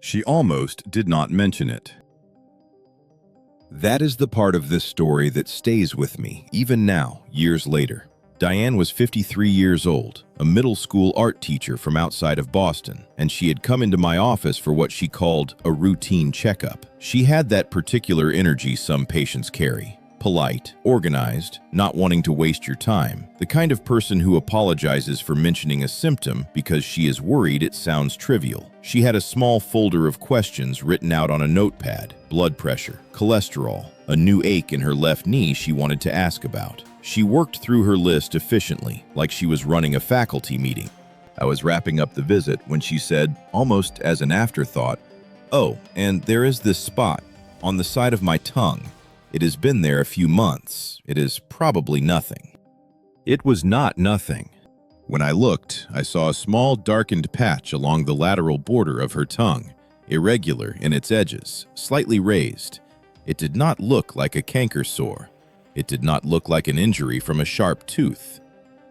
She almost did not mention it. That is the part of this story that stays with me, even now, years later. Diane was 53 years old, a middle school art teacher from outside of Boston, and she had come into my office for what she called a routine checkup. She had that particular energy some patients carry. Polite, organized, not wanting to waste your time, the kind of person who apologizes for mentioning a symptom because she is worried it sounds trivial. She had a small folder of questions written out on a notepad: blood pressure, cholesterol, a new ache in her left knee she wanted to ask about. She worked through her list efficiently, like she was running a faculty meeting. I was wrapping up the visit when she said, almost as an afterthought, "Oh, and there is this spot on the side of my tongue. It has been there a few months. It is probably nothing." It was not nothing. When I looked, I saw a small darkened patch along the lateral border of her tongue, irregular in its edges, slightly raised. It did not look like a canker sore. It did not look like an injury from a sharp tooth.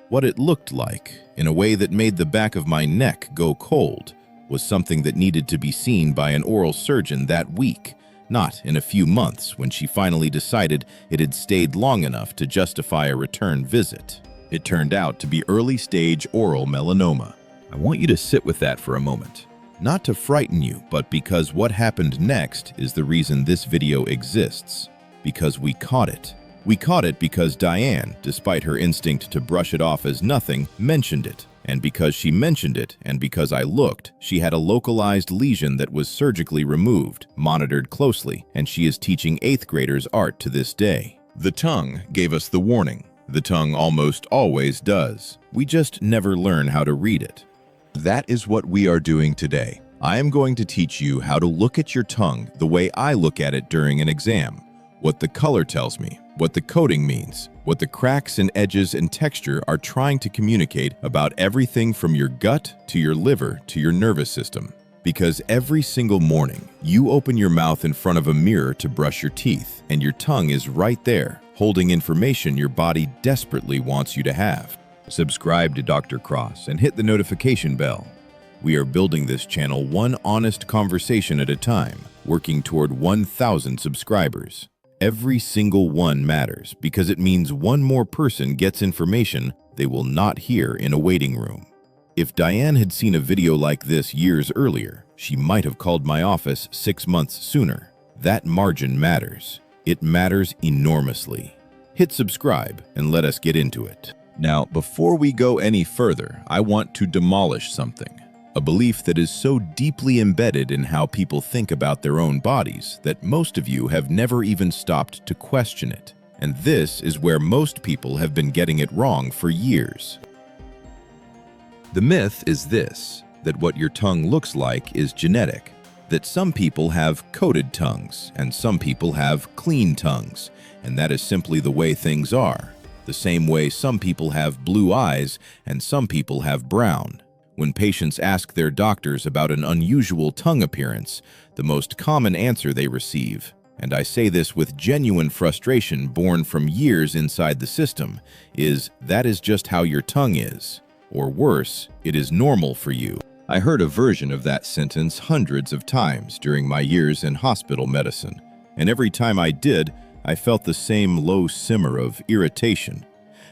What it looked like, in a way that made the back of my neck go cold, was something that needed to be seen by an oral surgeon that week, not in a few months when she finally decided it had stayed long enough to justify a return visit. It turned out to be early-stage oral melanoma. I want you to sit with that for a moment. Not to frighten you, but because what happened next is the reason this video exists. Because we caught it. We caught it because Diane, despite her instinct to brush it off as nothing, mentioned it. And because she mentioned it, and because I looked, she had a localized lesion that was surgically removed, monitored closely, and she is teaching 8th graders art to this day. The tongue gave us the warning. The tongue almost always does. We just never learn how to read it. That is what we are doing today. I am going to teach you how to look at your tongue the way I look at it during an exam. What the color tells me, what the coating means, what the cracks and edges and texture are trying to communicate about everything from your gut to your liver to your nervous system. Because every single morning, you open your mouth in front of a mirror to brush your teeth, and your tongue is right there, holding information your body desperately wants you to have. Subscribe to Dr. Cross and hit the notification bell. We are building this channel one honest conversation at a time, working toward 1,000 subscribers. Every single one matters because it means one more person gets information they will not hear in a waiting room. If Diane had seen a video like this years earlier, she might have called my office 6 months sooner. That margin matters. It matters enormously. Hit subscribe and let us get into it. Now, before we go any further, I want to demolish something. A belief that is so deeply embedded in how people think about their own bodies that most of you have never even stopped to question it. And this is where most people have been getting it wrong for years. The myth is this, that what your tongue looks like is genetic, that some people have coated tongues and some people have clean tongues, and that is simply the way things are. The same way some people have blue eyes and some people have brown. When patients ask their doctors about an unusual tongue appearance, the most common answer they receive, and I say this with genuine frustration born from years inside the system, is that is just how your tongue is. Or worse, it is normal for you. I heard a version of that sentence hundreds of times during my years in hospital medicine, and every time I did, I felt the same low simmer of irritation,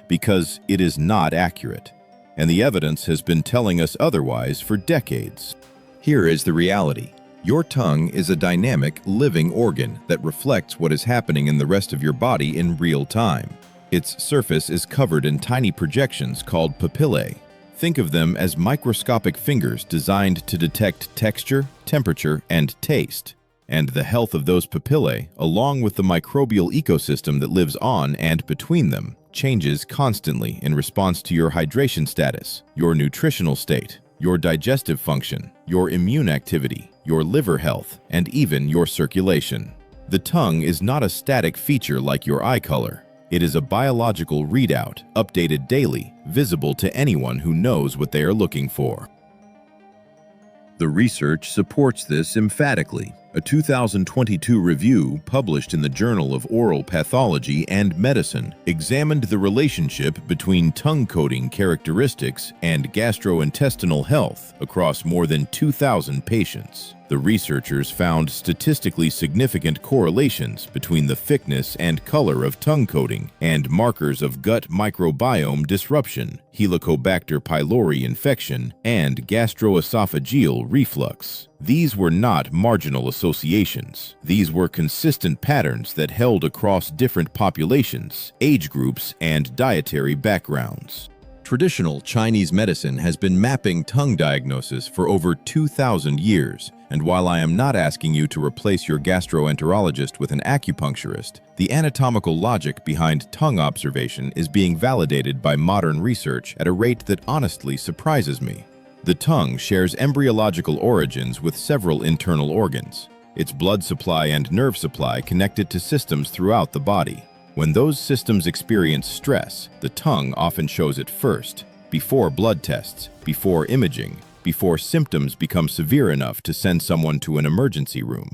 because it is not accurate. And the evidence has been telling us otherwise for decades. Here is the reality. Your tongue is a dynamic, living organ that reflects what is happening in the rest of your body in real time. Its surface is covered in tiny projections called papillae. Think of them as microscopic fingers designed to detect texture, temperature, and taste. And the health of those papillae, along with the microbial ecosystem that lives on and between them, changes constantly in response to your hydration status, your nutritional state, your digestive function, your immune activity, your liver health, and even your circulation. The tongue is not a static feature like your eye color. It is a biological readout, updated daily, visible to anyone who knows what they are looking for. The research supports this emphatically. A 2022 review published in the Journal of Oral Pathology and Medicine examined the relationship between tongue coating characteristics and gastrointestinal health across more than 2,000 patients. The researchers found statistically significant correlations between the thickness and color of tongue coating and markers of gut microbiome disruption, Helicobacter pylori infection, and gastroesophageal reflux. These were not marginal associations. These were consistent patterns that held across different populations, age groups, and dietary backgrounds. Traditional Chinese medicine has been mapping tongue diagnosis for over 2,000 years, and while I am not asking you to replace your gastroenterologist with an acupuncturist, the anatomical logic behind tongue observation is being validated by modern research at a rate that honestly surprises me. The tongue shares embryological origins with several internal organs. Its blood supply and nerve supply connect it to systems throughout the body. When those systems experience stress, the tongue often shows it first, before blood tests, before imaging, before symptoms become severe enough to send someone to an emergency room.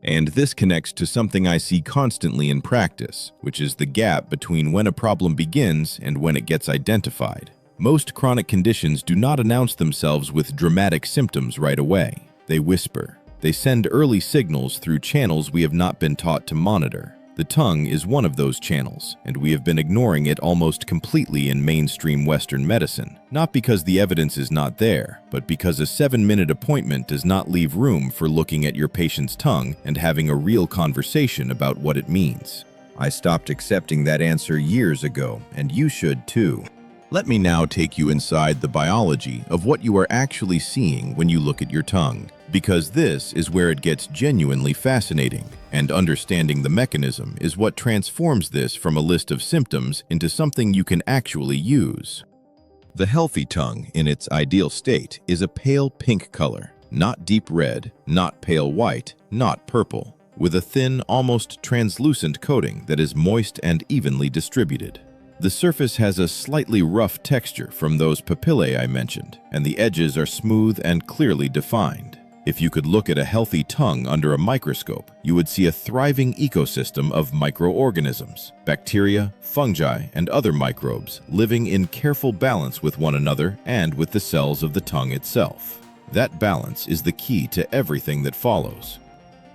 And this connects to something I see constantly in practice, which is the gap between when a problem begins and when it gets identified. Most chronic conditions do not announce themselves with dramatic symptoms right away. They whisper. They send early signals through channels we have not been taught to monitor. The tongue is one of those channels, and we have been ignoring it almost completely in mainstream Western medicine. Not because the evidence is not there, but because a 7-minute appointment does not leave room for looking at your patient's tongue and having a real conversation about what it means. I stopped accepting that answer years ago, and you should too. Let me now take you inside the biology of what you are actually seeing when you look at your tongue, because this is where it gets genuinely fascinating, and understanding the mechanism is what transforms this from a list of symptoms into something you can actually use. The healthy tongue, in its ideal state, is a pale pink color, not deep red, not pale white, not purple, with a thin, almost translucent coating that is moist and evenly distributed. The surface has a slightly rough texture from those papillae I mentioned, and the edges are smooth and clearly defined. If you could look at a healthy tongue under a microscope, you would see a thriving ecosystem of microorganisms, bacteria, fungi, and other microbes living in careful balance with one another and with the cells of the tongue itself. That balance is the key to everything that follows.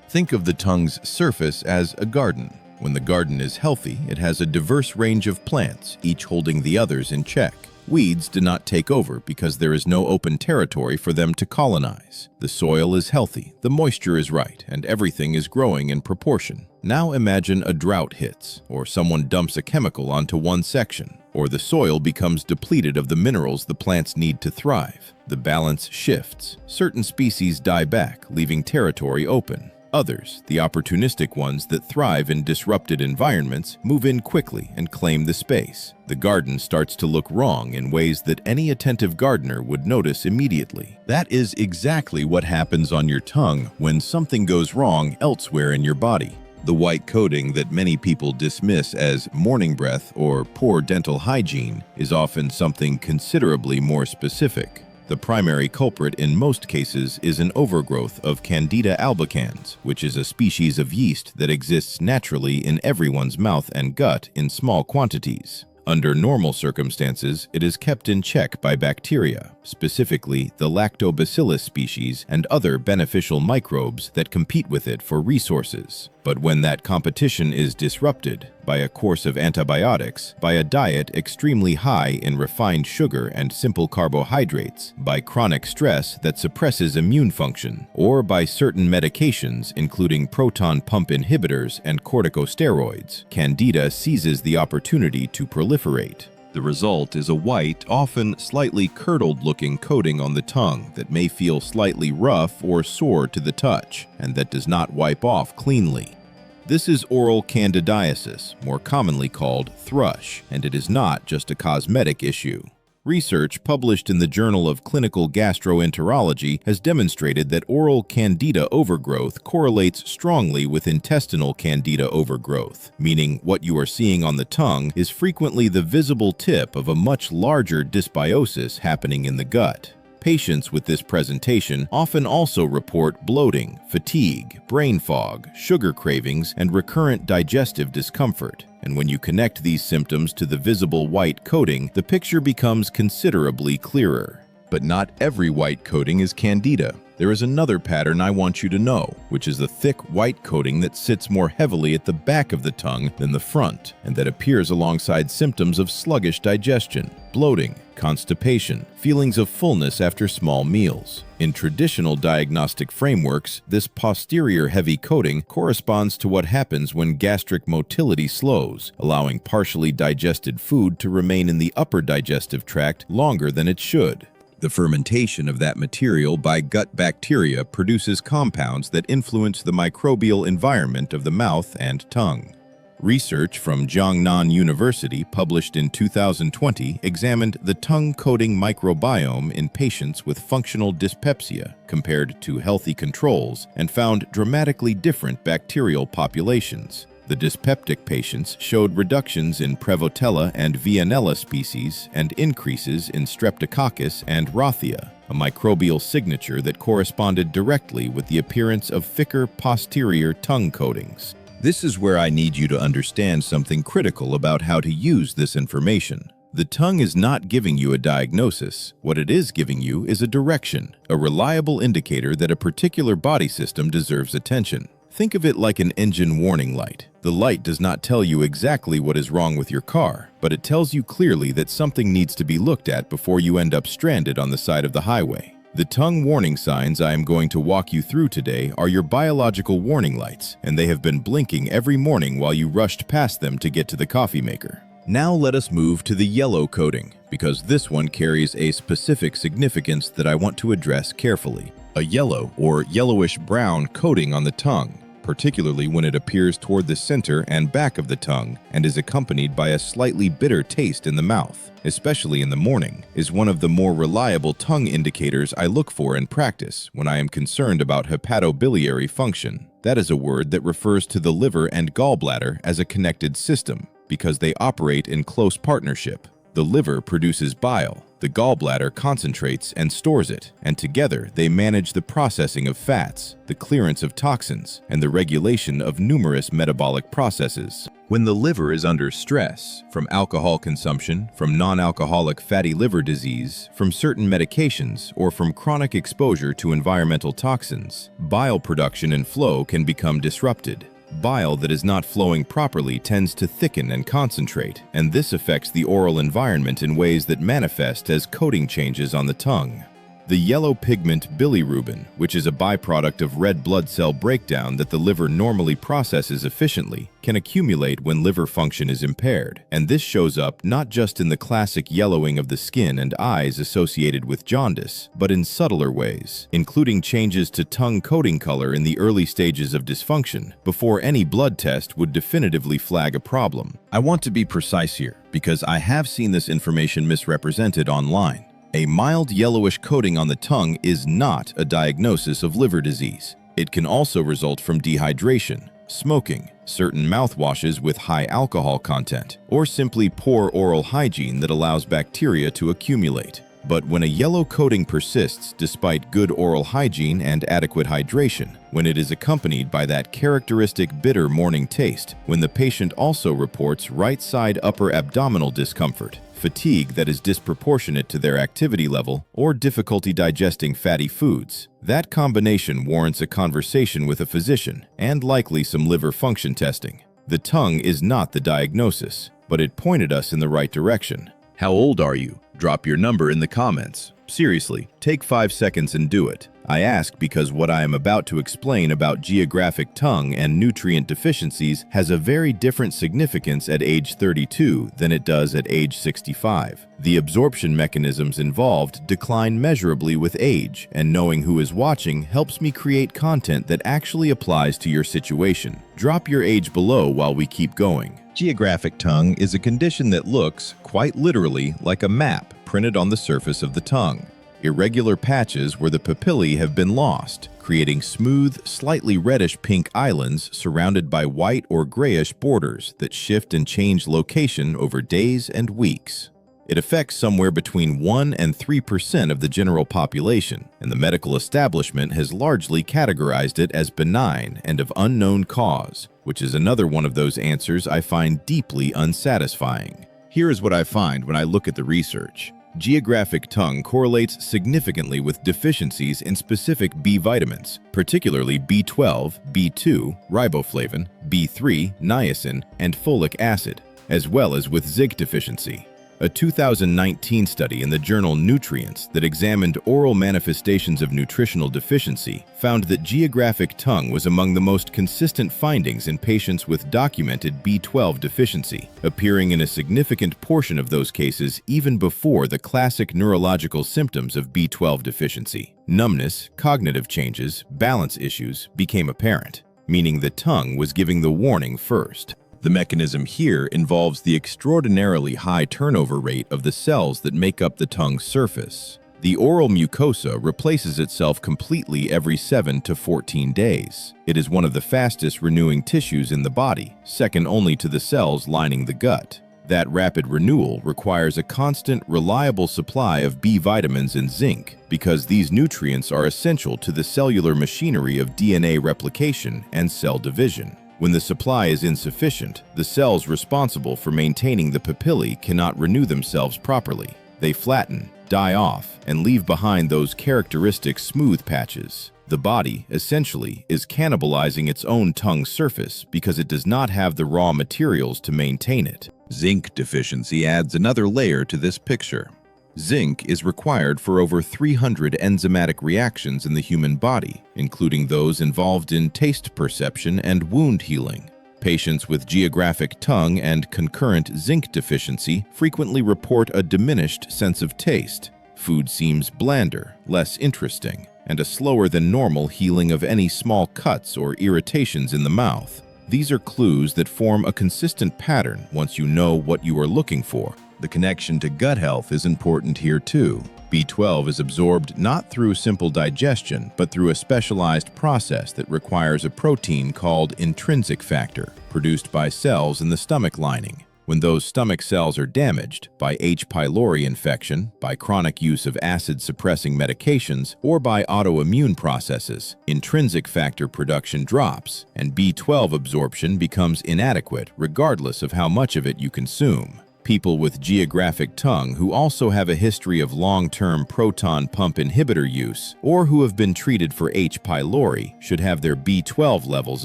Think of the tongue's surface as a garden. When the garden is healthy, it has a diverse range of plants, each holding the others in check. Weeds do not take over because there is no open territory for them to colonize. The soil is healthy, the moisture is right, and everything is growing in proportion. Now imagine a drought hits, or someone dumps a chemical onto one section, or the soil becomes depleted of the minerals the plants need to thrive. The balance shifts. Certain species die back, leaving territory open. Others, the opportunistic ones that thrive in disrupted environments, move in quickly and claim the space. The garden starts to look wrong in ways that any attentive gardener would notice immediately. That is exactly what happens on your tongue when something goes wrong elsewhere in your body. The white coating that many people dismiss as morning breath or poor dental hygiene is often something considerably more specific. The primary culprit in most cases is an overgrowth of Candida albicans, which is a species of yeast that exists naturally in everyone's mouth and gut in small quantities. Under normal circumstances, it is kept in check by bacteria, specifically the Lactobacillus species and other beneficial microbes that compete with it for resources. But when that competition is disrupted by a course of antibiotics, by a diet extremely high in refined sugar and simple carbohydrates, by chronic stress that suppresses immune function, or by certain medications including proton pump inhibitors and corticosteroids, Candida seizes the opportunity to proliferate. The result is a white, often slightly curdled-looking coating on the tongue that may feel slightly rough or sore to the touch, and that does not wipe off cleanly. This is oral candidiasis, more commonly called thrush, and it is not just a cosmetic issue. Research published in the Journal of Clinical Gastroenterology has demonstrated that oral candida overgrowth correlates strongly with intestinal candida overgrowth, meaning what you are seeing on the tongue is frequently the visible tip of a much larger dysbiosis happening in the gut. Patients with this presentation often also report bloating, fatigue, brain fog, sugar cravings, and recurrent digestive discomfort. And when you connect these symptoms to the visible white coating, the picture becomes considerably clearer. But not every white coating is candida. There is another pattern I want you to know, which is the thick white coating that sits more heavily at the back of the tongue than the front, and that appears alongside symptoms of sluggish digestion, bloating, constipation, feelings of fullness after small meals. In traditional diagnostic frameworks, this posterior heavy coating corresponds to what happens when gastric motility slows, allowing partially digested food to remain in the upper digestive tract longer than it should. The fermentation of that material by gut bacteria produces compounds that influence the microbial environment of the mouth and tongue. Research from Jiangnan University, published in 2020, examined the tongue coating microbiome in patients with functional dyspepsia compared to healthy controls and found dramatically different bacterial populations. The dyspeptic patients showed reductions in Prevotella and Veillonella species and increases in Streptococcus and Rothia, a microbial signature that corresponded directly with the appearance of thicker posterior tongue coatings. This is where I need you to understand something critical about how to use this information. The tongue is not giving you a diagnosis. What it is giving you is a direction, a reliable indicator that a particular body system deserves attention. Think of it like an engine warning light. The light does not tell you exactly what is wrong with your car, but it tells you clearly that something needs to be looked at before you end up stranded on the side of the highway. The tongue warning signs I am going to walk you through today are your biological warning lights, and they have been blinking every morning while you rushed past them to get to the coffee maker. Now let us move to the yellow coating, because this one carries a specific significance that I want to address carefully. A yellow or yellowish-brown coating on the tongue, particularly when it appears toward the center and back of the tongue and is accompanied by a slightly bitter taste in the mouth, especially in the morning, is one of the more reliable tongue indicators I look for in practice when I am concerned about hepatobiliary function. That is a word that refers to the liver and gallbladder as a connected system because they operate in close partnership. The liver produces bile, the gallbladder concentrates and stores it, and together they manage the processing of fats, the clearance of toxins, and the regulation of numerous metabolic processes. When the liver is under stress, from alcohol consumption, from non-alcoholic fatty liver disease, from certain medications, or from chronic exposure to environmental toxins, bile production and flow can become disrupted. Bile that is not flowing properly tends to thicken and concentrate, and this affects the oral environment in ways that manifest as coating changes on the tongue. The yellow pigment bilirubin, which is a byproduct of red blood cell breakdown that the liver normally processes efficiently, can accumulate when liver function is impaired, and this shows up not just in the classic yellowing of the skin and eyes associated with jaundice, but in subtler ways, including changes to tongue coating color in the early stages of dysfunction, before any blood test would definitively flag a problem. I want to be precise here, because I have seen this information misrepresented online. A mild yellowish coating on the tongue is not a diagnosis of liver disease. It can also result from dehydration, smoking, certain mouthwashes with high alcohol content, or simply poor oral hygiene that allows bacteria to accumulate. But when a yellow coating persists despite good oral hygiene and adequate hydration, when it is accompanied by that characteristic bitter morning taste, when the patient also reports right side upper abdominal discomfort, fatigue that is disproportionate to their activity level, or difficulty digesting fatty foods, that combination warrants a conversation with a physician and likely some liver function testing. The tongue is not the diagnosis, but it pointed us in the right direction. How old are you? Drop your number in the comments. Seriously, take 5 seconds and do it. I ask because what I am about to explain about geographic tongue and nutrient deficiencies has a very different significance at age 32 than it does at age 65. The absorption mechanisms involved decline measurably with age, and knowing who is watching helps me create content that actually applies to your situation. Drop your age below while we keep going. Geographic tongue is a condition that looks, quite literally, like a map printed on the surface of the tongue. Irregular patches where the papillae have been lost, creating smooth, slightly reddish-pink islands surrounded by white or grayish borders that shift and change location over days and weeks. It affects somewhere between 1 and 3% of the general population, and the medical establishment has largely categorized it as benign and of unknown cause, which is another one of those answers I find deeply unsatisfying. Here is what I find when I look at the research. Geographic tongue correlates significantly with deficiencies in specific B vitamins, particularly B12, B2, riboflavin, B3, niacin, and folic acid, as well as with zinc deficiency. A 2019 study in the journal Nutrients that examined oral manifestations of nutritional deficiency found that geographic tongue was among the most consistent findings in patients with documented B12 deficiency, appearing in a significant portion of those cases even before the classic neurological symptoms of B12 deficiency. Numbness, cognitive changes, balance issues became apparent, meaning the tongue was giving the warning first. The mechanism here involves the extraordinarily high turnover rate of the cells that make up the tongue's surface. The oral mucosa replaces itself completely every 7 to 14 days. It is one of the fastest renewing tissues in the body, second only to the cells lining the gut. That rapid renewal requires a constant, reliable supply of B vitamins and zinc because these nutrients are essential to the cellular machinery of DNA replication and cell division. When the supply is insufficient, the cells responsible for maintaining the papillae cannot renew themselves properly. They flatten, die off, and leave behind those characteristic smooth patches. The body, essentially, is cannibalizing its own tongue surface because it does not have the raw materials to maintain it. Zinc deficiency adds another layer to this picture. Zinc is required for over 300 enzymatic reactions in the human body, including those involved in taste perception and wound healing. Patients with geographic tongue and concurrent zinc deficiency frequently report a diminished sense of taste. Food seems blander, less interesting, and a slower than normal healing of any small cuts or irritations in the mouth. These are clues that form a consistent pattern once you know what you are looking for. The connection to gut health is important here too. B12 is absorbed not through simple digestion, but through a specialized process that requires a protein called intrinsic factor, produced by cells in the stomach lining. When those stomach cells are damaged by H. pylori infection, by chronic use of acid-suppressing medications, or by autoimmune processes, intrinsic factor production drops, and B12 absorption becomes inadequate regardless of how much of it you consume. People with geographic tongue who also have a history of long-term proton pump inhibitor use or who have been treated for H. pylori should have their B12 levels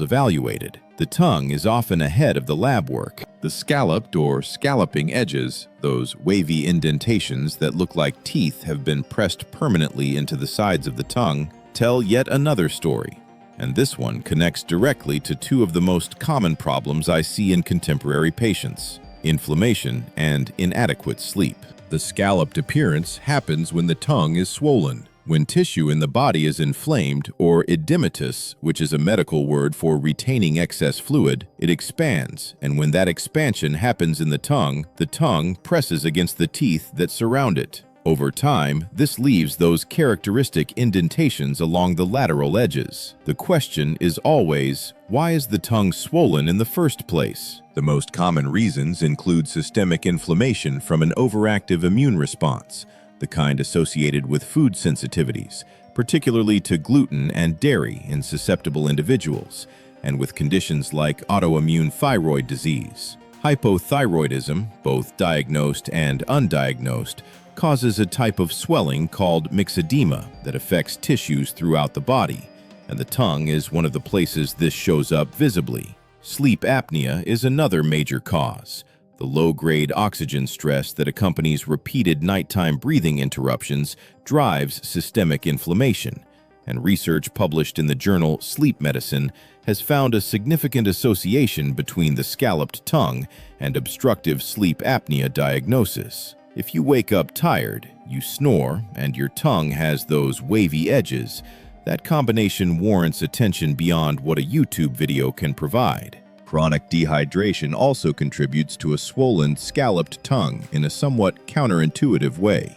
evaluated. The tongue is often ahead of the lab work. The scalloped or scalloping edges, those wavy indentations that look like teeth have been pressed permanently into the sides of the tongue, tell yet another story. And this one connects directly to two of the most common problems I see in contemporary patients: inflammation and inadequate sleep. The scalloped appearance happens when the tongue is swollen, when tissue in the body is inflamed or edematous, which is a medical word for retaining excess fluid. It expands, and when that expansion happens in the tongue presses against the teeth that surround it. Over time, this leaves those characteristic indentations along the lateral edges. The question is always, why is the tongue swollen in the first place? The most common reasons include systemic inflammation from an overactive immune response, the kind associated with food sensitivities, particularly to gluten and dairy in susceptible individuals, and with conditions like autoimmune thyroid disease. Hypothyroidism, both diagnosed and undiagnosed, causes a type of swelling called myxedema that affects tissues throughout the body, and the tongue is one of the places this shows up visibly. Sleep apnea is another major cause. The low-grade oxygen stress that accompanies repeated nighttime breathing interruptions drives systemic inflammation, and research published in the journal Sleep Medicine has found a significant association between the scalloped tongue and obstructive sleep apnea diagnosis. If you wake up tired, you snore, and your tongue has those wavy edges, that combination warrants attention beyond what a YouTube video can provide. Chronic dehydration also contributes to a swollen, scalloped tongue in a somewhat counterintuitive way.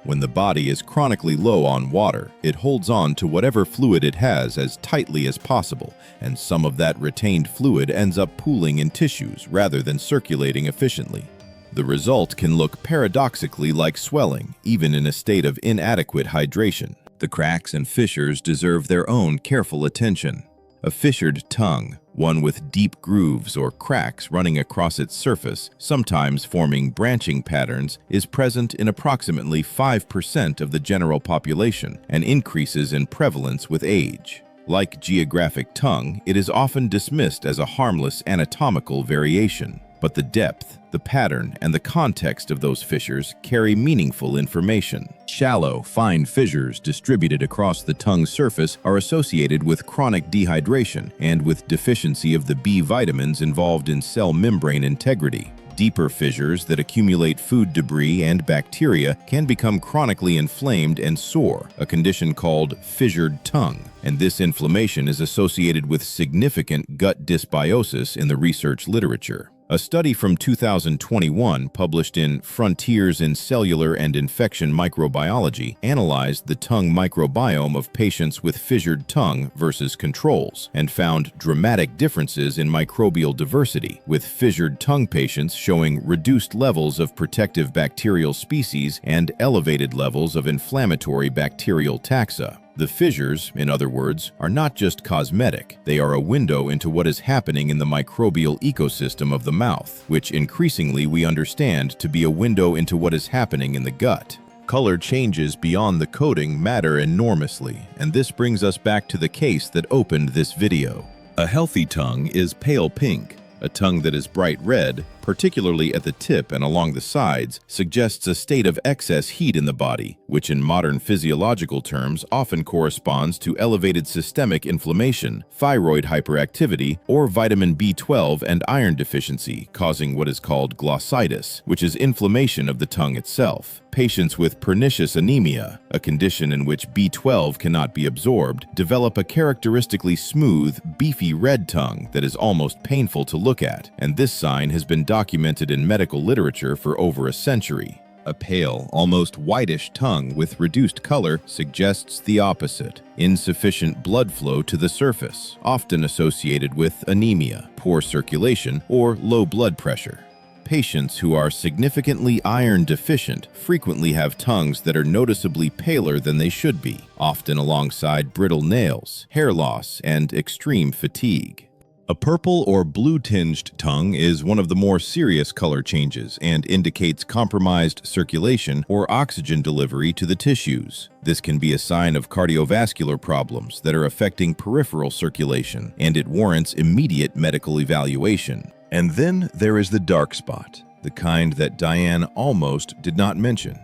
When the body is chronically low on water, it holds on to whatever fluid it has as tightly as possible, and some of that retained fluid ends up pooling in tissues rather than circulating efficiently. The result can look paradoxically like swelling, even in a state of inadequate hydration. The cracks and fissures deserve their own careful attention. A fissured tongue, one with deep grooves or cracks running across its surface, sometimes forming branching patterns, is present in approximately 5% of the general population and increases in prevalence with age. Like geographic tongue, it is often dismissed as a harmless anatomical variation. But the depth, the pattern, and the context of those fissures carry meaningful information. Shallow, fine fissures distributed across the tongue's surface are associated with chronic dehydration and with deficiency of the B vitamins involved in cell membrane integrity. Deeper fissures that accumulate food debris and bacteria can become chronically inflamed and sore, a condition called fissured tongue. And this inflammation is associated with significant gut dysbiosis in the research literature. A study from 2021, published in Frontiers in Cellular and Infection Microbiology, analyzed the tongue microbiome of patients with fissured tongue versus controls and found dramatic differences in microbial diversity, with fissured tongue patients showing reduced levels of protective bacterial species and elevated levels of inflammatory bacterial taxa. The fissures, in other words, are not just cosmetic. They are a window into what is happening in the microbial ecosystem of the mouth, which increasingly we understand to be a window into what is happening in the gut. Color changes beyond the coating matter enormously, and this brings us back to the case that opened this video. A healthy tongue is pale pink. A tongue that is bright red, particularly at the tip and along the sides, suggests a state of excess heat in the body, which in modern physiological terms often corresponds to elevated systemic inflammation, thyroid hyperactivity, or vitamin B12 and iron deficiency, causing what is called glossitis, which is inflammation of the tongue itself. Patients with pernicious anemia, a condition in which B12 cannot be absorbed, develop a characteristically smooth, beefy red tongue that is almost painful to look at, and this sign has been documented in medical literature for over a century. A pale, almost whitish tongue with reduced color suggests the opposite: insufficient blood flow to the surface, often associated with anemia, poor circulation, or low blood pressure. Patients who are significantly iron deficient frequently have tongues that are noticeably paler than they should be, often alongside brittle nails, hair loss, and extreme fatigue. A purple or blue-tinged tongue is one of the more serious color changes and indicates compromised circulation or oxygen delivery to the tissues. This can be a sign of cardiovascular problems that are affecting peripheral circulation, and it warrants immediate medical evaluation. And then there is the dark spot, the kind that Diane almost did not mention.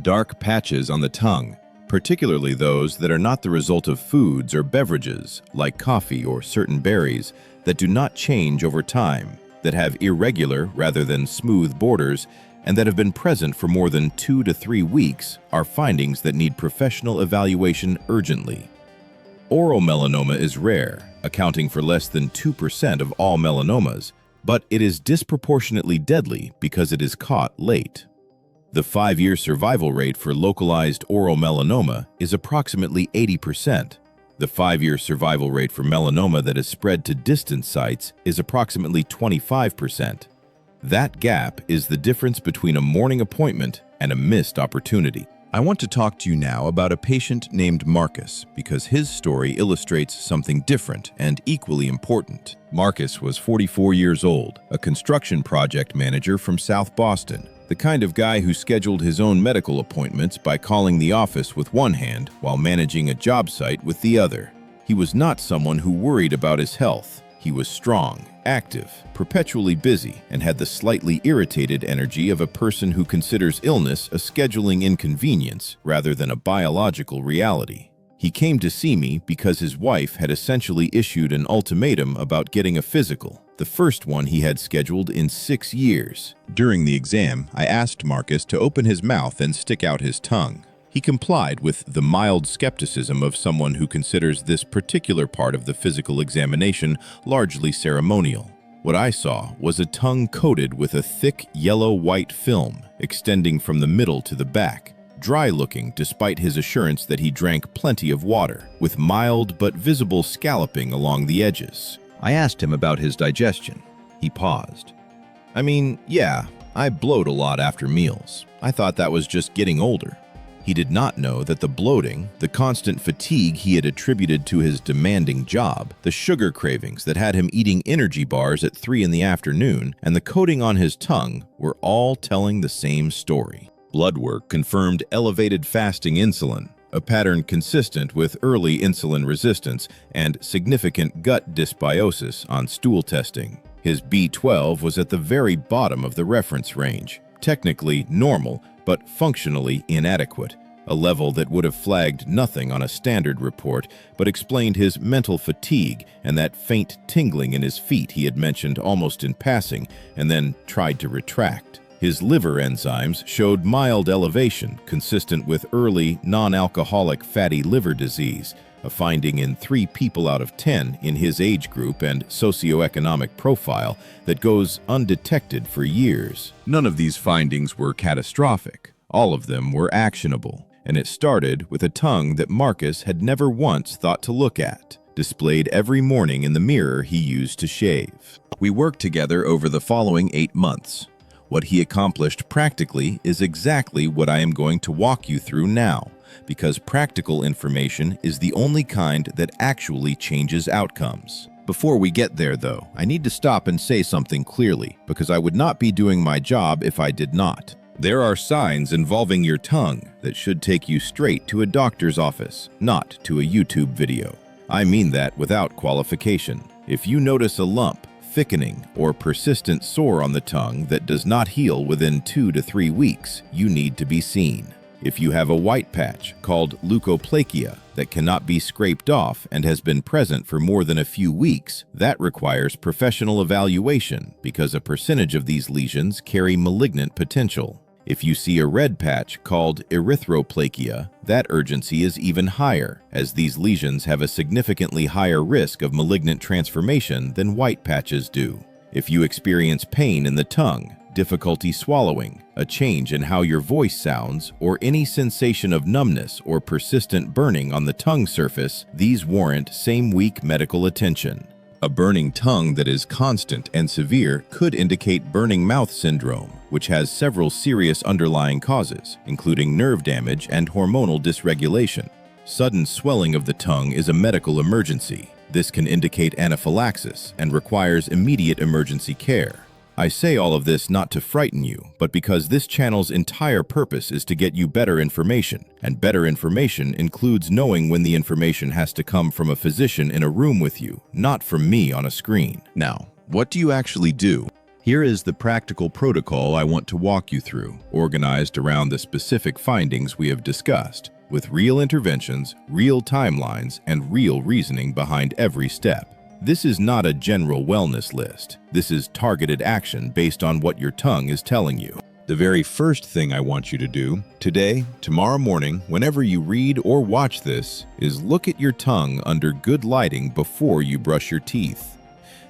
Dark patches on the tongue, particularly those that are not the result of foods or beverages, like coffee or certain berries, that do not change over time, that have irregular rather than smooth borders, and that have been present for more than 2 to 3 weeks, are findings that need professional evaluation urgently. Oral melanoma is rare, accounting for less than 2% of all melanomas, but it is disproportionately deadly because it is caught late. The 5-year survival rate for localized oral melanoma is approximately 80%. The 5-year survival rate for melanoma that is spread to distant sites is approximately 25%. That gap is the difference between a morning appointment and a missed opportunity. I want to talk to you now about a patient named Marcus because his story illustrates something different and equally important. Marcus was 44 years old, a construction project manager from South Boston, the kind of guy who scheduled his own medical appointments by calling the office with one hand while managing a job site with the other. He was not someone who worried about his health. He was strong, active, perpetually busy, and had the slightly irritated energy of a person who considers illness a scheduling inconvenience rather than a biological reality. He came to see me because his wife had essentially issued an ultimatum about getting a physical, the first one he had scheduled in 6 years. During the exam, I asked Marcus to open his mouth and stick out his tongue. He complied with the mild skepticism of someone who considers this particular part of the physical examination largely ceremonial. What I saw was a tongue coated with a thick yellow-white film extending from the middle to the back, dry-looking despite his assurance that he drank plenty of water, with mild but visible scalloping along the edges. I asked him about his digestion. He paused. Yeah, I bloat a lot after meals. I thought that was just getting older. He did not know that the bloating, the constant fatigue he had attributed to his demanding job, the sugar cravings that had him eating energy bars at 3 in the afternoon, and the coating on his tongue were all telling the same story. Blood work confirmed elevated fasting insulin, a pattern consistent with early insulin resistance and significant gut dysbiosis on stool testing. His B12 was at the very bottom of the reference range, technically normal, but functionally inadequate, a level that would have flagged nothing on a standard report, but explained his mental fatigue and that faint tingling in his feet he had mentioned almost in passing and then tried to retract. His liver enzymes showed mild elevation consistent with early non-alcoholic fatty liver disease, a finding in 3 people out of 10 in his age group and socioeconomic profile that goes undetected for years. None of these findings were catastrophic. All of them were actionable, and it started with a tongue that Marcus had never once thought to look at, displayed every morning in the mirror he used to shave. We worked together over the following 8 months. What he accomplished practically is exactly what I am going to walk you through now, because practical information is the only kind that actually changes outcomes. Before we get there, though, I need to stop and say something clearly, because I would not be doing my job if I did not. There are signs involving your tongue that should take you straight to a doctor's office, not to a YouTube video. I mean that without qualification. If you notice a lump, thickening, or persistent sore on the tongue that does not heal within 2 to 3 weeks, you need to be seen. If you have a white patch called leukoplakia that cannot be scraped off and has been present for more than a few weeks, that requires professional evaluation because a percentage of these lesions carry malignant potential. If you see a red patch called erythroplakia, that urgency is even higher, as these lesions have a significantly higher risk of malignant transformation than white patches do. If you experience pain in the tongue, difficulty swallowing, a change in how your voice sounds, or any sensation of numbness or persistent burning on the tongue surface, these warrant same-week medical attention. A burning tongue that is constant and severe could indicate burning mouth syndrome, which has several serious underlying causes, including nerve damage and hormonal dysregulation. Sudden swelling of the tongue is a medical emergency. This can indicate anaphylaxis and requires immediate emergency care. I say all of this not to frighten you, but because this channel's entire purpose is to get you better information, and better information includes knowing when the information has to come from a physician in a room with you, not from me on a screen. Now, what do you actually do? Here is the practical protocol I want to walk you through, organized around the specific findings we have discussed, with real interventions, real timelines, and real reasoning behind every step. This is not a general wellness list. This is targeted action based on what your tongue is telling you. The very first thing I want you to do, today, tomorrow morning, whenever you read or watch this, is look at your tongue under good lighting before you brush your teeth.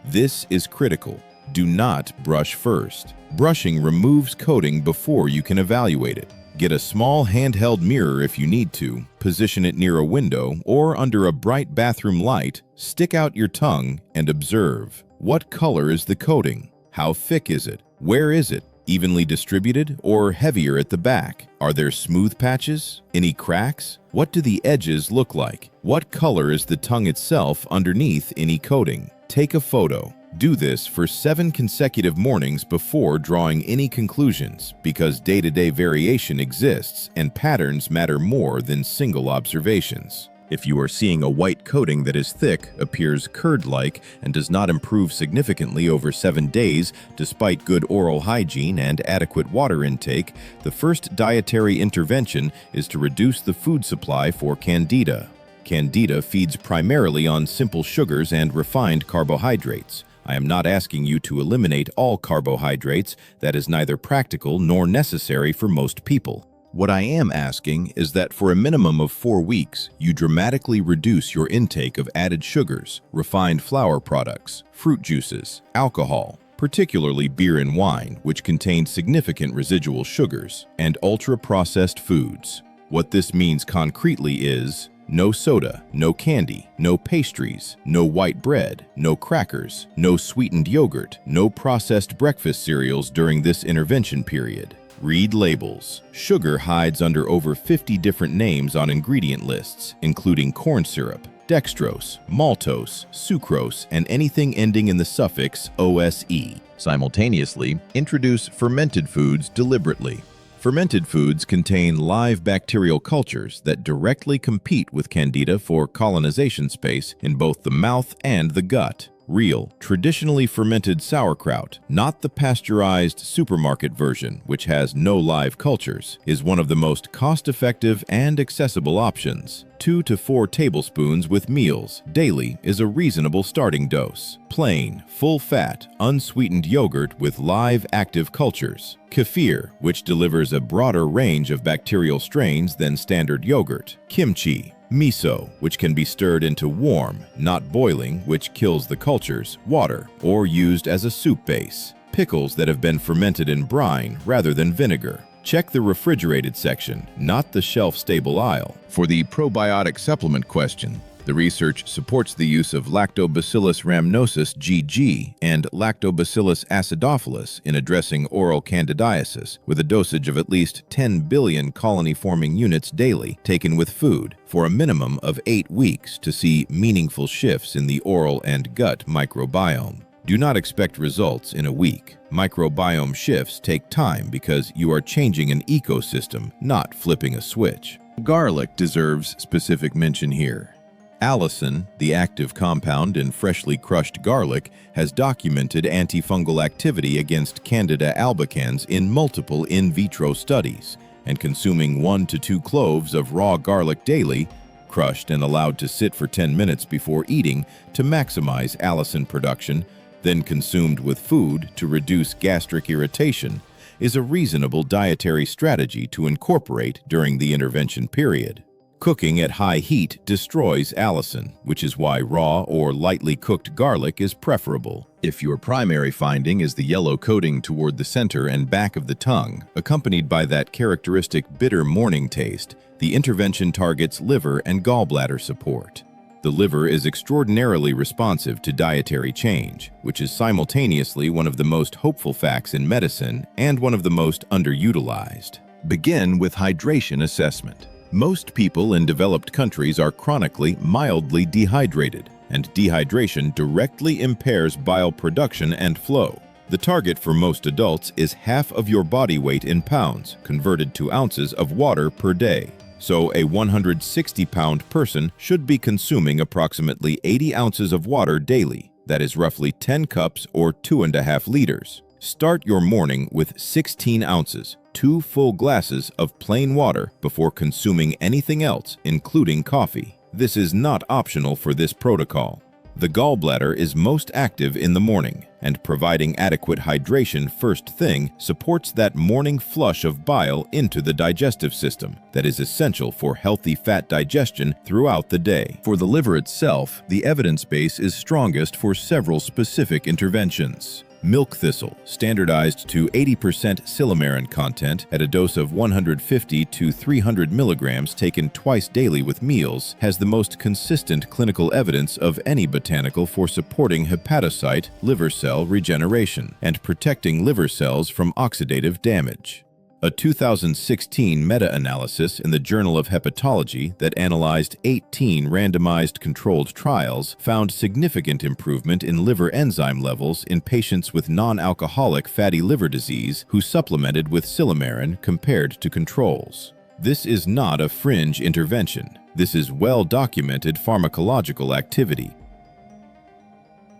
This is critical. Do not brush first. Brushing removes coating before you can evaluate it. Get a small handheld mirror if you need to, position it near a window or under a bright bathroom light, stick out your tongue and observe. What color is the coating? How thick is it? Where is it? Evenly distributed or heavier at the back? Are there smooth patches? Any cracks? What do the edges look like? What color is the tongue itself underneath any coating? Take a photo. Do this for 7 consecutive mornings before drawing any conclusions, because day-to-day variation exists and patterns matter more than single observations. If you are seeing a white coating that is thick, appears curd-like, and does not improve significantly over 7 days despite good oral hygiene and adequate water intake, the first dietary intervention is to reduce the food supply for Candida. Candida feeds primarily on simple sugars and refined carbohydrates. I am not asking you to eliminate all carbohydrates. That is neither practical nor necessary for most people. What I am asking is that for a minimum of 4 weeks, you dramatically reduce your intake of added sugars, refined flour products, fruit juices, alcohol, particularly beer and wine, which contain significant residual sugars, and ultra-processed foods. What this means concretely is no soda, no candy, no pastries, no white bread, no crackers, no sweetened yogurt, no processed breakfast cereals during this intervention period. Read labels. Sugar hides under over 50 different names on ingredient lists, including corn syrup, dextrose, maltose, sucrose, and anything ending in the suffix -ose. Simultaneously, introduce fermented foods deliberately. Fermented foods contain live bacterial cultures that directly compete with Candida for colonization space in both the mouth and the gut. Real, traditionally fermented sauerkraut, not the pasteurized supermarket version, which has no live cultures, is one of the most cost-effective and accessible options. 2 to 4 tablespoons with meals daily is a reasonable starting dose. Plain, full-fat, unsweetened yogurt with live active cultures. Kefir, which delivers a broader range of bacterial strains than standard yogurt. Kimchi. Miso, which can be stirred into warm, not boiling, which kills the cultures, water, or used as a soup base. Pickles that have been fermented in brine rather than vinegar. Check the refrigerated section, not the shelf-stable aisle. For the probiotic supplement question, the research supports the use of Lactobacillus rhamnosus GG and Lactobacillus acidophilus in addressing oral candidiasis with a dosage of at least 10 billion colony-forming units daily taken with food for a minimum of 8 weeks to see meaningful shifts in the oral and gut microbiome. Do not expect results in a week. Microbiome shifts take time because you are changing an ecosystem, not flipping a switch. Garlic deserves specific mention here. Allicin, the active compound in freshly crushed garlic, has documented antifungal activity against Candida albicans in multiple in vitro studies, and consuming 1 to 2 cloves of raw garlic daily, crushed and allowed to sit for 10 minutes before eating to maximize allicin production, then consumed with food to reduce gastric irritation, is a reasonable dietary strategy to incorporate during the intervention period. Cooking at high heat destroys allicin, which is why raw or lightly cooked garlic is preferable. If your primary finding is the yellow coating toward the center and back of the tongue, accompanied by that characteristic bitter morning taste, the intervention targets liver and gallbladder support. The liver is extraordinarily responsive to dietary change, which is simultaneously one of the most hopeful facts in medicine and one of the most underutilized. Begin with hydration assessment. Most people in developed countries are chronically mildly dehydrated, and dehydration directly impairs bile production and flow. The target for most adults is half of your body weight in pounds, converted to ounces of water per day. So a 160-pound person should be consuming approximately 80 ounces of water daily. That is roughly 10 cups or 2.5 liters. Start your morning with 16 ounces, 2 full glasses of plain water before consuming anything else, including coffee. This is not optional for this protocol. The gallbladder is most active in the morning, and providing adequate hydration first thing supports that morning flush of bile into the digestive system that is essential for healthy fat digestion throughout the day. For the liver itself, the evidence base is strongest for several specific interventions. Milk thistle, standardized to 80% silymarin content at a dose of 150 to 300 milligrams taken twice daily with meals, has the most consistent clinical evidence of any botanical for supporting hepatocyte liver cell regeneration and protecting liver cells from oxidative damage. A 2016 meta-analysis in the Journal of Hepatology that analyzed 18 randomized controlled trials found significant improvement in liver enzyme levels in patients with non-alcoholic fatty liver disease who supplemented with silymarin compared to controls. This is not a fringe intervention. This is well-documented pharmacological activity.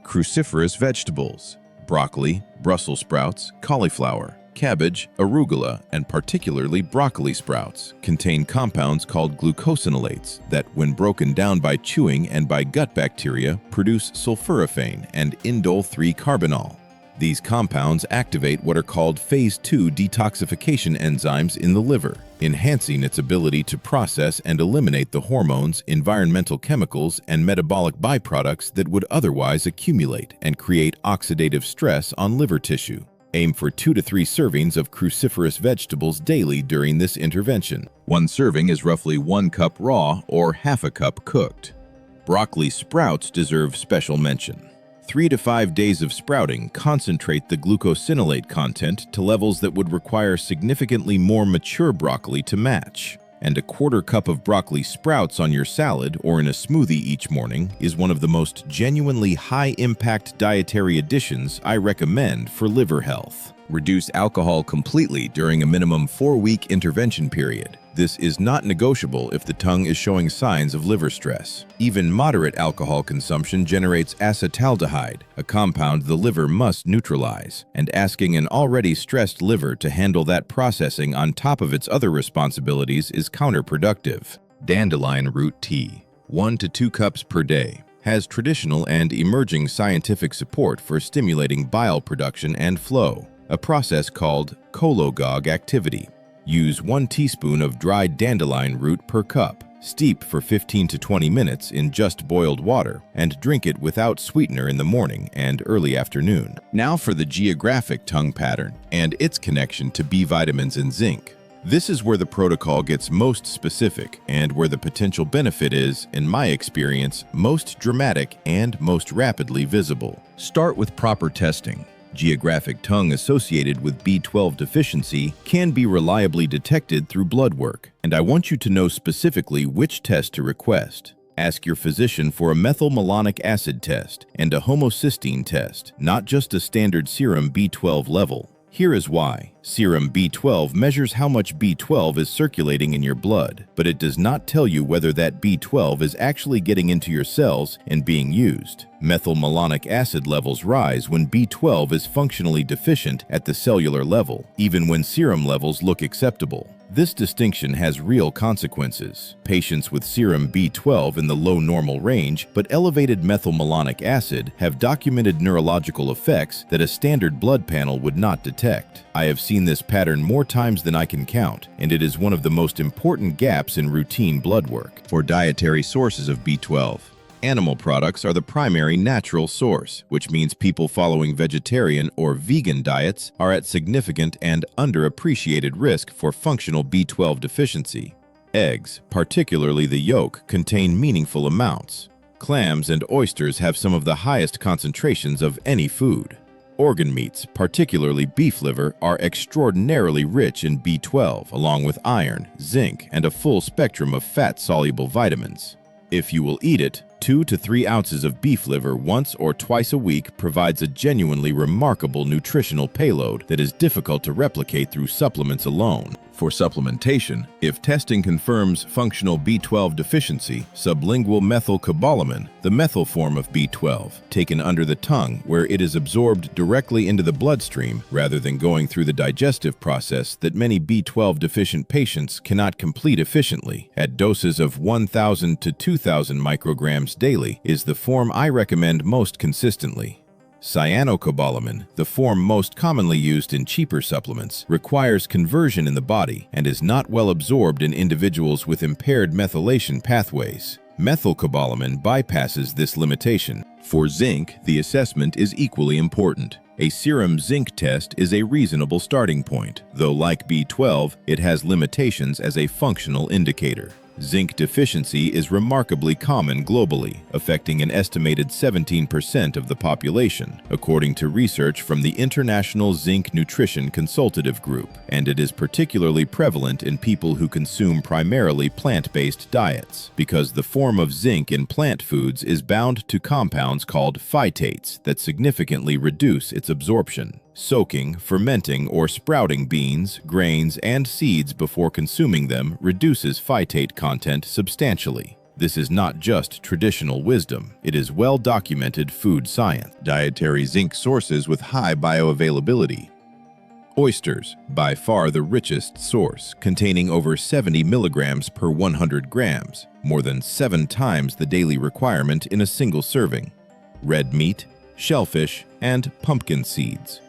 Cruciferous vegetables: broccoli, Brussels sprouts, cauliflower, cabbage, arugula, and particularly broccoli sprouts contain compounds called glucosinolates that, when broken down by chewing and by gut bacteria, produce sulforaphane and indole-3-carbinol. These compounds activate what are called phase 2 detoxification enzymes in the liver, enhancing its ability to process and eliminate the hormones, environmental chemicals, and metabolic byproducts that would otherwise accumulate and create oxidative stress on liver tissue. Aim for 2 to 3 servings of cruciferous vegetables daily during this intervention. 1 serving is roughly 1 cup raw or half a cup cooked. Broccoli sprouts deserve special mention. 3 to 5 days of sprouting concentrate the glucosinolate content to levels that would require significantly more mature broccoli to match. And a quarter cup of broccoli sprouts on your salad or in a smoothie each morning is one of the most genuinely high-impact dietary additions I recommend for liver health. Reduce alcohol completely during a minimum 4-week intervention period. This is not negotiable if the tongue is showing signs of liver stress. Even moderate alcohol consumption generates acetaldehyde, a compound the liver must neutralize, and asking an already stressed liver to handle that processing on top of its other responsibilities is counterproductive. Dandelion root tea, 1 to 2 cups per day, has traditional and emerging scientific support for stimulating bile production and flow, a process called cholagogue activity. Use 1 teaspoon of dried dandelion root per cup. Steep for 15 to 20 minutes in just boiled water and drink it without sweetener in the morning and early afternoon. Now for the geographic tongue pattern and its connection to B vitamins and zinc. This is where the protocol gets most specific and where the potential benefit is, in my experience, most dramatic and most rapidly visible. Start with proper testing. Geographic tongue associated with B12 deficiency can be reliably detected through blood work, and I want you to know specifically which test to request. Ask your physician for a methylmalonic acid test and a homocysteine test, not just a standard serum B12 level. Here is why. Serum B12 measures how much B12 is circulating in your blood, but it does not tell you whether that B12 is actually getting into your cells and being used. Methylmalonic acid levels rise when B12 is functionally deficient at the cellular level, even when serum levels look acceptable. This distinction has real consequences. Patients with serum B12 in the low normal range but elevated methylmalonic acid have documented neurological effects that a standard blood panel would not detect. I have seen this pattern more times than I can count, and it is one of the most important gaps in routine blood work. For dietary sources of B12, animal products are the primary natural source, which means people following vegetarian or vegan diets are at significant and underappreciated risk for functional B12 deficiency. Eggs, particularly the yolk, contain meaningful amounts. Clams and oysters have some of the highest concentrations of any food. Organ meats, particularly beef liver, are extraordinarily rich in B12, along with iron, zinc, and a full spectrum of fat-soluble vitamins. If you will eat it, 2 to 3 ounces of beef liver once or twice a week provides a genuinely remarkable nutritional payload that is difficult to replicate through supplements alone. For supplementation, if testing confirms functional B12 deficiency, sublingual methylcobalamin, the methyl form of B12, taken under the tongue where it is absorbed directly into the bloodstream rather than going through the digestive process that many B12 deficient patients cannot complete efficiently, at doses of 1,000 to 2,000 micrograms daily, is the form I recommend most consistently. Cyanocobalamin, the form most commonly used in cheaper supplements, requires conversion in the body and is not well absorbed in individuals with impaired methylation pathways. Methylcobalamin bypasses this limitation. For zinc, the assessment is equally important. A serum zinc test is a reasonable starting point, though like B12, it has limitations as a functional indicator. Zinc deficiency is remarkably common globally, affecting an estimated 17% of the population, according to research from the International Zinc Nutrition Consultative Group, and it is particularly prevalent in people who consume primarily plant-based diets, because the form of zinc in plant foods is bound to compounds called phytates that significantly reduce its absorption. Soaking, fermenting, or sprouting beans, grains, and seeds before consuming them reduces phytate content substantially. This is not just traditional wisdom, it is well-documented food science. Dietary zinc sources with high bioavailability. Oysters, by far the richest source, containing over 70 milligrams per 100 grams, more than 7 times the daily requirement in a single serving. Red meat, shellfish, and pumpkin seeds.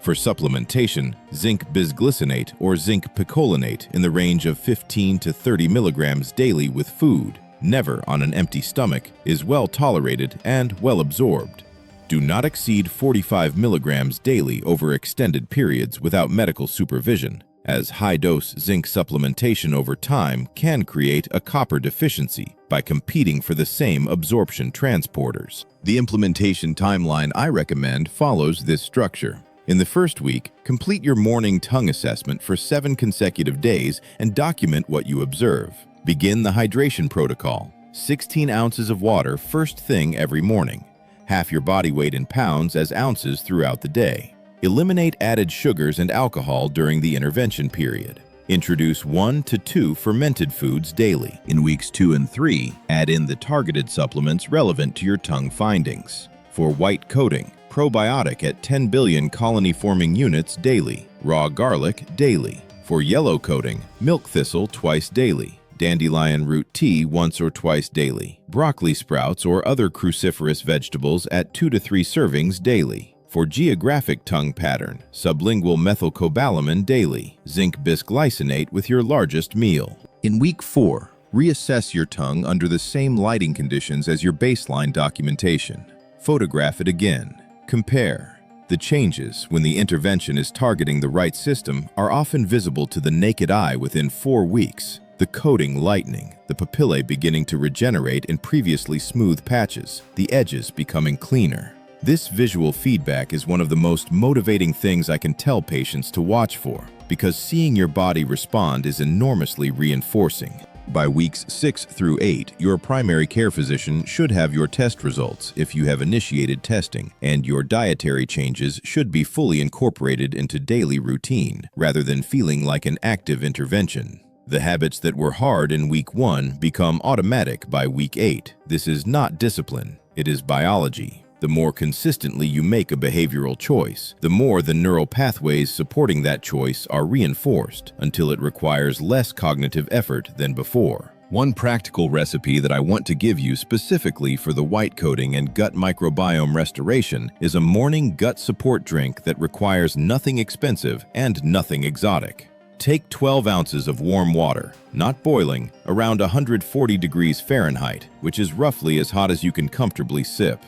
For supplementation, zinc bisglycinate or zinc picolinate in the range of 15 to 30 milligrams daily with food, never on an empty stomach, is well tolerated and well absorbed. Do not exceed 45 milligrams daily over extended periods without medical supervision, as high-dose zinc supplementation over time can create a copper deficiency by competing for the same absorption transporters. The implementation timeline I recommend follows this structure. In the first week, complete your morning tongue assessment for 7 consecutive days and document what you observe. Begin the hydration protocol. 16 ounces of water first thing every morning. Half your body weight in pounds as ounces throughout the day. Eliminate added sugars and alcohol during the intervention period. Introduce 1 to 2 fermented foods daily. In weeks 2 and 3, add in the targeted supplements relevant to your tongue findings. For white coating, probiotic at 10 billion colony-forming units daily. Raw garlic daily. For yellow coating, milk thistle twice daily. Dandelion root tea once or twice daily. Broccoli sprouts or other cruciferous vegetables at 2 to 3 servings daily. For geographic tongue pattern, sublingual methylcobalamin daily. Zinc bisglycinate with your largest meal. In week 4, reassess your tongue under the same lighting conditions as your baseline documentation. Photograph it again. Compare. The changes, when the intervention is targeting the right system, are often visible to the naked eye within 4 weeks. The coating lightening, the papillae beginning to regenerate in previously smooth patches, the edges becoming cleaner. This visual feedback is one of the most motivating things I can tell patients to watch for, because seeing your body respond is enormously reinforcing. By weeks 6 through 8, your primary care physician should have your test results if you have initiated testing, and your dietary changes should be fully incorporated into daily routine, rather than feeling like an active intervention. The habits that were hard in week 1 become automatic by week 8. This is not discipline, it is biology. The more consistently you make a behavioral choice, the more the neural pathways supporting that choice are reinforced until it requires less cognitive effort than before. One practical recipe that I want to give you specifically for the white coating and gut microbiome restoration is a morning gut support drink that requires nothing expensive and nothing exotic. Take 12 ounces of warm water, not boiling, around 140 degrees Fahrenheit, which is roughly as hot as you can comfortably sip.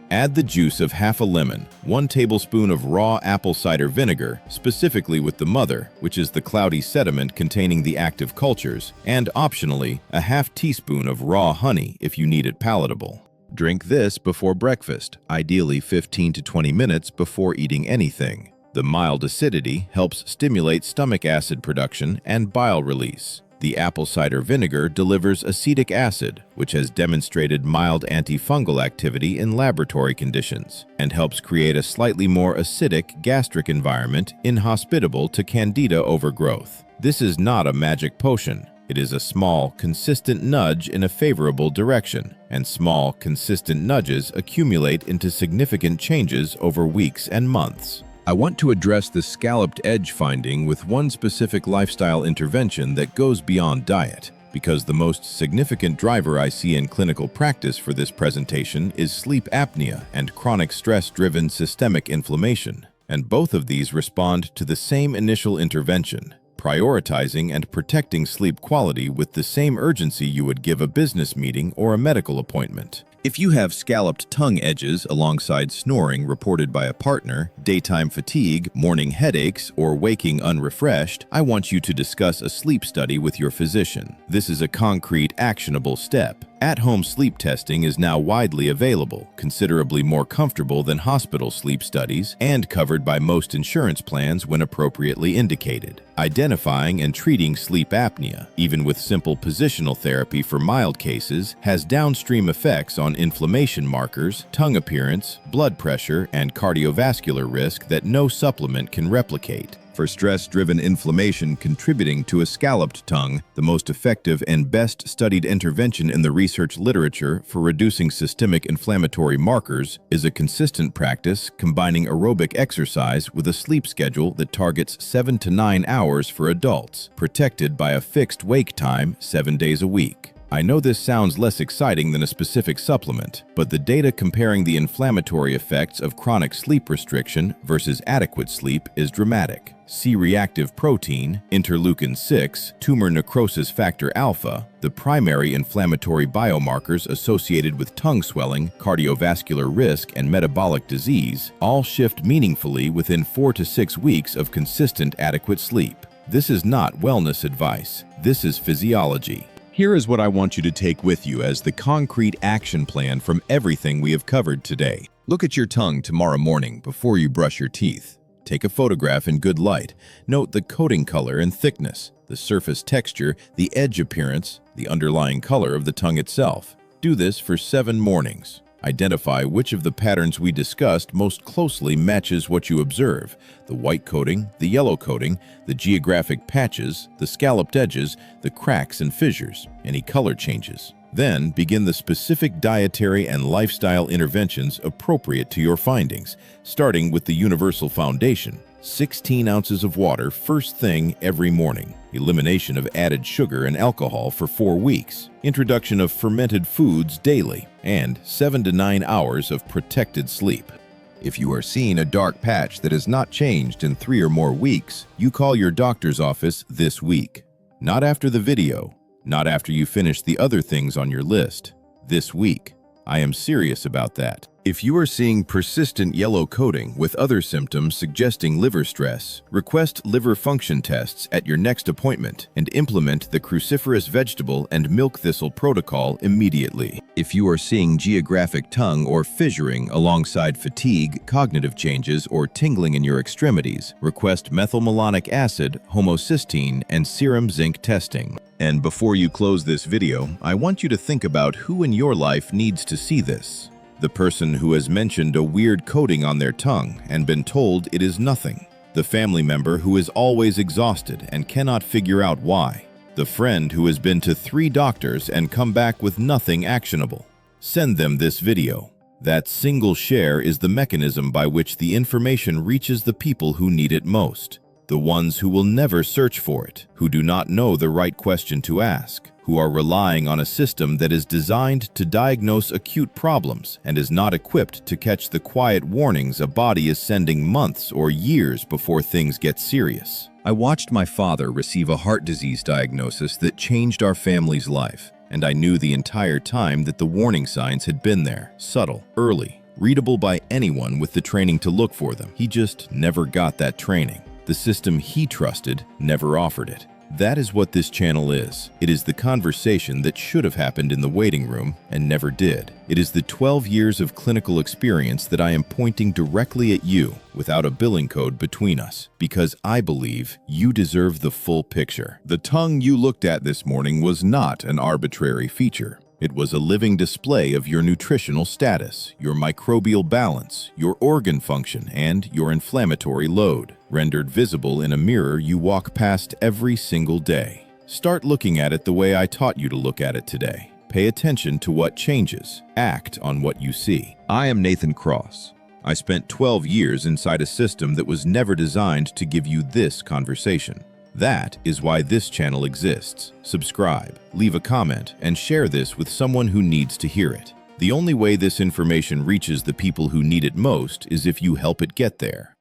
Add the juice of half a lemon, 1 tablespoon of raw apple cider vinegar, specifically with the mother, which is the cloudy sediment containing the active cultures, and optionally, a half teaspoon of raw honey if you need it palatable. Drink this before breakfast, ideally 15 to 20 minutes before eating anything. The mild acidity helps stimulate stomach acid production and bile release. The apple cider vinegar delivers acetic acid, which has demonstrated mild antifungal activity in laboratory conditions, and helps create a slightly more acidic gastric environment inhospitable to candida overgrowth. This is not a magic potion. It is a small, consistent nudge in a favorable direction, and small, consistent nudges accumulate into significant changes over weeks and months. I want to address the scalloped edge finding with one specific lifestyle intervention that goes beyond diet, because the most significant driver I see in clinical practice for this presentation is sleep apnea and chronic stress-driven systemic inflammation, and both of these respond to the same initial intervention, prioritizing and protecting sleep quality with the same urgency you would give a business meeting or a medical appointment. If you have scalloped tongue edges alongside snoring reported by a partner, daytime fatigue, morning headaches, or waking unrefreshed, I want you to discuss a sleep study with your physician. This is a concrete, actionable step. At-home sleep testing is now widely available, considerably more comfortable than hospital sleep studies, and covered by most insurance plans when appropriately indicated. Identifying and treating sleep apnea, even with simple positional therapy for mild cases, has downstream effects on inflammation markers, tongue appearance, blood pressure, and cardiovascular risk that no supplement can replicate. For stress-driven inflammation contributing to a scalloped tongue, the most effective and best-studied intervention in the research literature for reducing systemic inflammatory markers is a consistent practice combining aerobic exercise with a sleep schedule that targets 7 to 9 hours for adults, protected by a fixed wake time 7 days a week. I know this sounds less exciting than a specific supplement, but the data comparing the inflammatory effects of chronic sleep restriction versus adequate sleep is dramatic. C-reactive protein, interleukin-6, tumor necrosis factor alpha, the primary inflammatory biomarkers associated with tongue swelling, cardiovascular risk, and metabolic disease, all shift meaningfully within 4 to 6 weeks of consistent adequate sleep. This is not wellness advice. This is physiology. Here is what I want you to take with you as the concrete action plan from everything we have covered today. Look at your tongue tomorrow morning before you brush your teeth. Take a photograph in good light. Note the coating color and thickness, the surface texture, the edge appearance, the underlying color of the tongue itself. Do this for 7 mornings. Identify which of the patterns we discussed most closely matches what you observe: the white coating, the yellow coating, the geographic patches, the scalloped edges, the cracks and fissures, any color changes. Then begin the specific dietary and lifestyle interventions appropriate to your findings, starting with the universal foundation: 16 ounces of water first thing every morning, elimination of added sugar and alcohol for 4 weeks, introduction of fermented foods daily, and 7 to 9 hours of protected sleep. If you are seeing a dark patch that has not changed in 3 or more weeks, you call your doctor's office this week. Not after the video, not after you finish the other things on your list. This week. I am serious about that. If you are seeing persistent yellow coating with other symptoms suggesting liver stress, request liver function tests at your next appointment and implement the cruciferous vegetable and milk thistle protocol immediately. If you are seeing geographic tongue or fissuring alongside fatigue, cognitive changes, or tingling in your extremities, request methylmalonic acid, homocysteine, and serum zinc testing. And before you close this video, I want you to think about who in your life needs to see this. The person who has mentioned a weird coating on their tongue and been told it is nothing. The family member who is always exhausted and cannot figure out why. The friend who has been to 3 doctors and come back with nothing actionable. Send them this video. That single share is the mechanism by which the information reaches the people who need it most. The ones who will never search for it, who do not know the right question to ask, who are relying on a system that is designed to diagnose acute problems and is not equipped to catch the quiet warnings a body is sending months or years before things get serious. I watched my father receive a heart disease diagnosis that changed our family's life, and I knew the entire time that the warning signs had been there, subtle, early, readable by anyone with the training to look for them. He just never got that training. The system he trusted never offered it. That is what this channel is. It is the conversation that should have happened in the waiting room and never did. It is the 12 years of clinical experience that I am pointing directly at you without a billing code between us, because I believe you deserve the full picture. The tongue you looked at this morning was not an arbitrary feature. It was a living display of your nutritional status, your microbial balance, your organ function, and your inflammatory load, rendered visible in a mirror you walk past every single day. Start looking at it the way I taught you to look at it today. Pay attention to what changes. Act on what you see. I am Nathan Cross. I spent 12 years inside a system that was never designed to give you this conversation. That is why this channel exists. Subscribe, leave a comment, and share this with someone who needs to hear it. The only way this information reaches the people who need it most is if you help it get there.